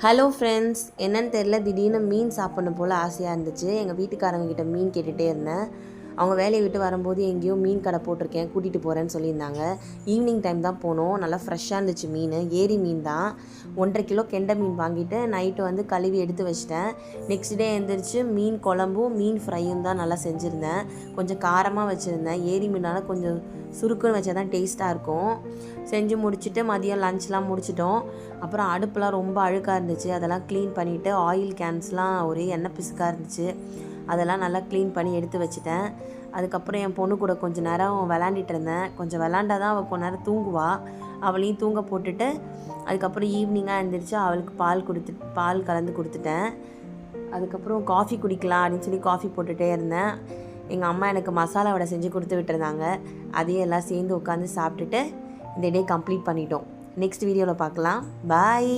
Hello friends, என்னன்னு தெரில, திடீர்னு மீன் சாப்பிடணும் போல் ஆசையாக இருந்துச்சு. எங்கள் வீட்டுக்காரங்க கிட்ட மீன் கேட்டுகிட்டே இருந்தேன். அவங்க வேலையை விட்டு வரும்போது எங்கேயோ மீன் கடை போட்டிருக்கேன், கூட்டிகிட்டு போகிறேன்னு சொல்லியிருந்தாங்க. ஈவினிங் டைம் தான் போனோம். நல்லா ஃப்ரெஷ்ஷாக இருந்துச்சு மீன். ஏரி மீன் தான். 1.5 கிலோ கெண்டை மீன் வாங்கிட்டு நைட்டு வந்து கழுவி எடுத்து வச்சிட்டேன். நெக்ஸ்ட் டே எழுந்திரிச்சு மீன் குழம்பும் மீன் ஃப்ரையும் தான் நல்லா செஞ்சுருந்தேன். கொஞ்சம் காரமாக வச்சுருந்தேன். ஏரி மீனால் கொஞ்சம் சுருக்குன்னு வச்சா தான் டேஸ்ட்டாக இருக்கும். செஞ்சு முடிச்சுட்டு மதியம் லன்ச்லாம் முடிச்சிட்டோம். அப்புறம் அடுப்புலாம் ரொம்ப அழுக்காக இருந்துச்சு. அதெல்லாம் க்ளீன் பண்ணிவிட்டு ஆயில் கேன்ஸ்லாம் ஒரே எண்ணெய் பிசுக்காக இருந்துச்சு. அதெல்லாம் நல்லா க்ளீன் பண்ணி எடுத்து வச்சுட்டேன். அதுக்கப்புறம் என் பொண்ணு கூட கொஞ்சம் நேரம் விளாண்டிட்டு இருந்தேன். கொஞ்சம் விளாண்டா தான் அவள் கொஞ்ச நேரம் தூங்குவா. அவளையும் தூங்க போட்டுட்டு அதுக்கப்புறம் ஈவினிங்காக எழுந்திரிச்சு அவளுக்கு பால் கலந்து கொடுத்துட்டேன். அதுக்கப்புறம் காஃபி குடிக்கலாம் அப்படின்னு சொல்லி காஃபி போட்டுகிட்டே இருந்தேன். எங்கள் அம்மா எனக்கு மசாலா வடை செஞ்சு கொடுத்து விட்டுருந்தாங்க. அதையும் எல்லாம் சேர்ந்து உட்காந்து சாப்பிட்டுட்டு இந்த டே கம்ப்ளீட் பண்ணிட்டோம். நெக்ஸ்ட் வீடியோவில் பார்க்கலாம். பாய்.